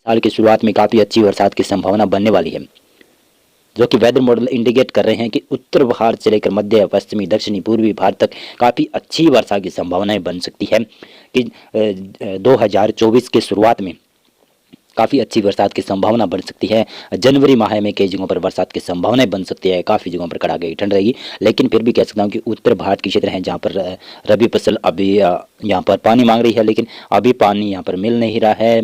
साल की शुरुआत में काफ़ी अच्छी बरसात की संभावना बनने वाली है, जो कि वेदर मॉडल इंडिकेट कर रहे हैं कि उत्तर भारत से लेकर मध्य पश्चिमी दक्षिणी पूर्वी भारत तक काफ़ी अच्छी वर्षा की संभावनाएं बन सकती है कि 2024 के शुरुआत में काफ़ी अच्छी बरसात की संभावना बन सकती है। जनवरी माह में कई जगहों पर बरसात की संभावनाएं बन सकती है, काफ़ी जगहों पर कड़ाके की ठंड रहेगी। लेकिन फिर भी कह सकता हूँ कि उत्तर भारत के क्षेत्र हैं जहाँ पर रबी फसल अभी यहाँ पर पानी मांग रही है, लेकिन अभी पानी यहाँ पर मिल नहीं रहा है।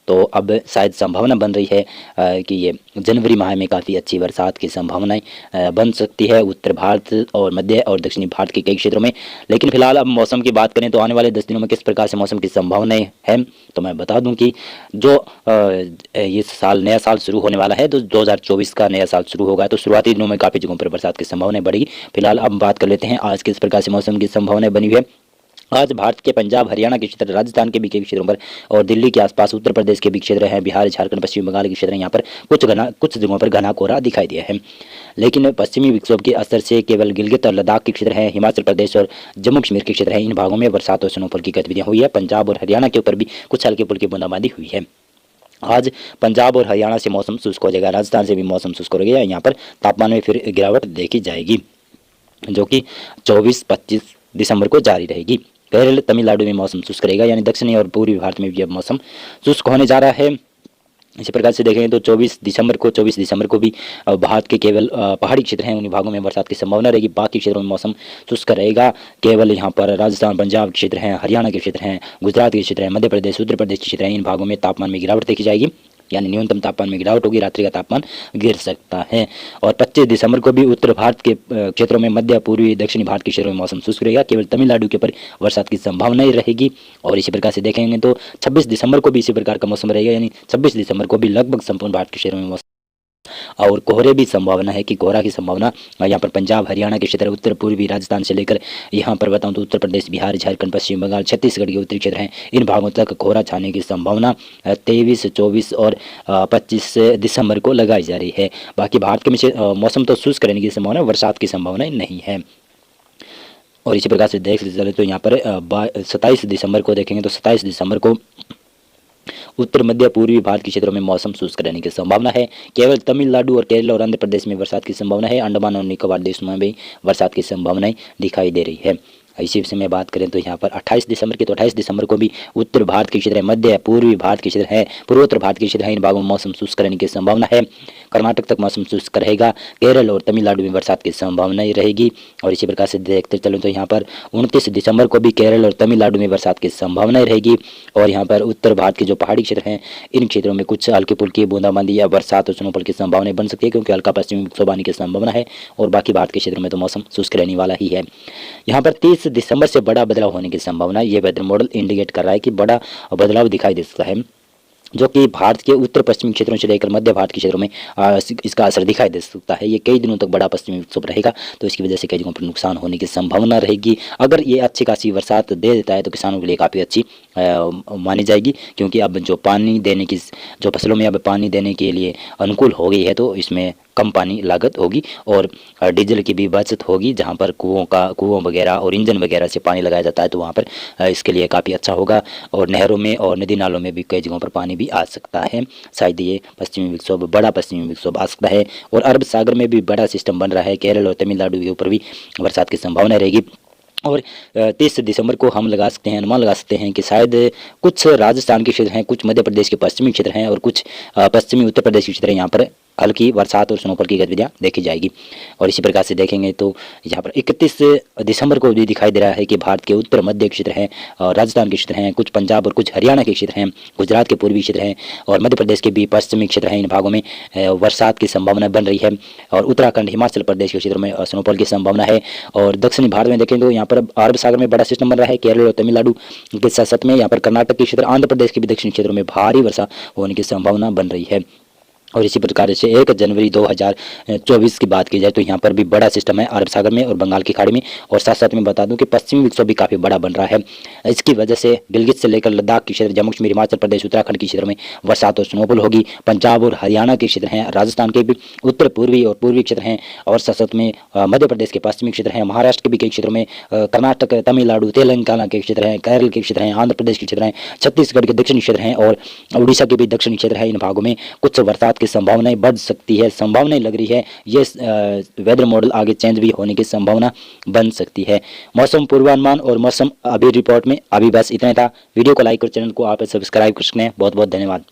तो अब शायद संभावना बन रही है कि ये जनवरी माह में काफ़ी अच्छी बरसात की संभावनाएं बन सकती है उत्तर भारत और मध्य और दक्षिणी भारत के कई क्षेत्रों में। लेकिन फिलहाल अब मौसम की बात करें तो आने वाले 10 दिनों में किस प्रकार से मौसम की संभावनाएं हैं, तो मैं बता दूं कि जो ये साल नया साल शुरू होने वाला है, तो 2024 का नया साल शुरू होगा, तो शुरुआती दिनों में काफ़ी जगहों पर बरसात की संभावनाएं बढ़ेगी। फिलहाल अब बात कर लेते हैं आज किस प्रकार से मौसम की संभावनाएं बनी हुई है। आज भारत के पंजाब हरियाणा के क्षेत्र, राजस्थान के भी कई क्षेत्रों पर और दिल्ली के आसपास उत्तर प्रदेश के भी क्षेत्र हैं, बिहार झारखंड पश्चिम बंगाल के क्षेत्र हैं, यहाँ पर कुछ जगहों पर घना कोहरा दिखाई दिया है। लेकिन पश्चिमी विक्षोभ के असर से केवल गिलगित और लद्दाख के क्षेत्र हैं, हिमाचल प्रदेश और जम्मू कश्मीर के क्षेत्र हैं, इन भागों में बरसात और स्नोफॉल की गतिविधियां हुई है। पंजाब और हरियाणा के ऊपर भी कुछ हल्के फुल्की बूंदाबांदी हुई है। आज पंजाब और हरियाणा से मौसम शुष्क हो जाएगा, राजस्थान से भी मौसम शुष्क हो गया, यहाँ पर तापमान में फिर गिरावट देखी जाएगी, जो कि 24-25 दिसंबर को जारी रहेगी। केरल तमिलनाडु में मौसम शुष्क रहेगा, यानी दक्षिणी और पूर्वी भारत में भी अब मौसम शुष्क होने जा रहा है। इसी प्रकार से देखें तो 24 दिसंबर को भी भारत के केवल पहाड़ी क्षेत्र हैं उन भागों में बरसात की संभावना रहेगी, बाकी क्षेत्रों में मौसम शुष्क रहेगा। केवल यहाँ पर राजस्थान पंजाब के क्षेत्र हैं, हरियाणा के क्षेत्र हैं, गुजरात के क्षेत्र हैं, मध्य प्रदेश उत्तर प्रदेश के क्षेत्र हैं, इन भागों में तापमान में गिरावट देखी जाएगी, यानी न्यूनतम तापमान में गिरावट होगी, रात्रि का तापमान गिर सकता है। और 25 दिसंबर को भी उत्तर भारत के क्षेत्रों में, मध्य पूर्वी दक्षिणी भारत के क्षेत्रों में मौसम शुष्क रहेगा, केवल तमिलनाडु के ऊपर बरसात की संभावना ही रहेगी। और इसी प्रकार से देखेंगे तो 26 दिसंबर को भी इसी प्रकार का मौसम रहेगा, यानी 26 दिसंबर को भी लगभग संपूर्ण भारत के क्षेत्रों में मौसम और कोहरे भी संभावना है कि कोहरा की संभावना यहाँ पर पंजाब हरियाणा के क्षेत्र, उत्तर पूर्वी राजस्थान से लेकर यहाँ पर बताऊँ तो उत्तर प्रदेश, बिहार झारखंड पश्चिम बंगाल छत्तीसगढ़ के उत्तरी क्षेत्र हैं, इन भागों तक कोहरा छाने की संभावना 23, 24 और 25 दिसंबर को लगाई जा रही है। बाकी भारत के मौसम तो शुष्क रहने की संभावना, बरसात की संभावना नहीं है। और इसी प्रकार से देख चले तो यहाँ पर 27 दिसंबर को देखेंगे तो 27 दिसंबर को उत्तर मध्य पूर्वी भारत के क्षेत्रों में मौसम शुष्क रहने की संभावना है। केवल तमिलनाडु और केरल और आंध्र प्रदेश में बरसात की संभावना है। अंडमान और निकोबार देशों में भी बरसात की संभावनाएं दिखाई दे रही है। इसी विषय में बात करें तो यहाँ पर 28 दिसंबर की, तो 28 दिसंबर को भी उत्तर भारत के क्षेत्र है, मध्य पूर्वी भारत के क्षेत्र है, पूर्वोत्तर भारत के क्षेत्र है, इन भागों में मौसम शुष्क रहने की संभावना है। कर्नाटक तक मौसम शुष्क रहेगा, केरल और तमिलनाडु में बरसात की संभावना ही रहेगी। और इसी प्रकार से देखते चलें तो यहाँ पर 29 दिसंबर को भी केरल और तमिलनाडु में बरसात की संभावना रहेगी। और यहाँ पर उत्तर भारत के जो पहाड़ी क्षेत्र हैं, इन क्षेत्रों में कुछ हल्की फुल्की बूंदाबांदी या बरसात और स्नोफॉल की संभावना बन सकती है, क्योंकि हल्का पश्चिमी विक्षोभ आने की संभावना है। और बाकी भारत के क्षेत्रों में तो मौसम शुष्क रहने वाला ही है। यहाँ पर 30 दिसंबर से बड़ा बदलाव होने की संभावना, ये वेदर मॉडल इंडिकेट कर रहा है कि बड़ा बदलाव दिखाई दे सकता है, जो कि भारत के उत्तर पश्चिमी क्षेत्रों से लेकर मध्य भारत के क्षेत्रों में इसका असर दिखाई दे सकता है। ये कई दिनों तक बड़ा पश्चिमी विक्षोभ रहेगा, तो इसकी वजह से कई जगहों पर नुकसान होने की संभावना रहेगी। अगर ये अच्छी खासी बरसात दे देता है तो किसानों के लिए काफ़ी अच्छी मानी जाएगी, क्योंकि अब जो पानी देने की, जो फसलों में अब पानी देने के लिए अनुकूल हो गई है, तो इसमें कम पानी लागत होगी और डीजल की भी बचत होगी। जहाँ पर कुओं वगैरह और इंजन वगैरह से पानी लगाया जाता है, तो वहाँ पर इसके लिए काफ़ी अच्छा होगा। और नहरों में और नदी नालों में भी कई जगहों पर पानी भी आ सकता है। शायद ये बड़ा पश्चिमी विक्षोभ आ सकता है। और अरब सागर में भी बड़ा सिस्टम बन रहा है, केरल और तमिलनाडु के ऊपर भी बरसात की संभावना रहेगी। और 30 दिसंबर को हम लगा सकते हैं, अनुमान लगा सकते हैं कि शायद कुछ राजस्थान के क्षेत्र हैं, कुछ मध्य प्रदेश के पश्चिमी क्षेत्र हैं और कुछ पश्चिमी उत्तर प्रदेश के क्षेत्र हैं, यहाँ पर हल्की बरसात और स्नोफॉल की गतिविधियां देखी जाएगी। और इसी प्रकार से देखेंगे तो यहाँ पर 31 दिसंबर को भी दिखाई दे रहा है कि भारत के उत्तर मध्य क्षेत्र हैं और राजस्थान के क्षेत्र हैं, कुछ पंजाब और कुछ हरियाणा के क्षेत्र हैं, गुजरात के पूर्वी क्षेत्र हैं और मध्य प्रदेश के भी पश्चिमी क्षेत्र हैं, इन भागों में बरसात की संभावना बन रही है। और उत्तराखंड हिमाचल प्रदेश के क्षेत्रों में स्नोफॉल की संभावना है। और दक्षिणी भारत में देखें तो यहाँ पर अरब सागर में बड़ा सिस्टम बन रहा है, केरल और तमिलनाडु के साथ में यहाँ पर कर्नाटक के क्षेत्र, आंध्र प्रदेश के भी दक्षिणी क्षेत्रों में भारी वर्षा होने की संभावना बन रही है। और इसी प्रकार से 1 जनवरी 2024 की बात की जाए तो यहाँ पर भी बड़ा सिस्टम है अरब सागर में और बंगाल की खाड़ी में। और साथ साथ में बता दूं कि पश्चिमी विक्षोभ भी काफ़ी बड़ा बन रहा है। इसकी वजह से गिलगित से लेकर लद्दाख के क्षेत्र, जम्मू कश्मीर, हिमाचल प्रदेश, उत्तराखंड के क्षेत्र में बरसात और स्नोफॉल होगी। पंजाब और हरियाणा के क्षेत्र हैं, राजस्थान के भी उत्तर पूर्वी और पूर्वी क्षेत्र हैं, और साथ साथ में मध्य प्रदेश के पश्चिमी क्षेत्र हैं, महाराष्ट्र के भी कई क्षेत्रों में, कर्नाटक, तमिलनाडु, तेलंगाना के क्षेत्र हैं, केरल के क्षेत्र हैं, आंध्र प्रदेश के क्षेत्र हैं, छत्तीसगढ़ के दक्षिणी क्षेत्र हैं और उड़ीसा के भी दक्षिणी क्षेत्र है। इन भागों में कुछ बरसात की संभावनाएं बढ़ सकती है, संभावनाएं लग रही है। ये वेदर मॉडल आगे चेंज भी होने की संभावना बन सकती है। मौसम पूर्वानुमान और मौसम अभी रिपोर्ट में अभी बस इतना था। वीडियो को लाइक और चैनल को आप सब्सक्राइब कर सकते हैं। बहुत बहुत धन्यवाद।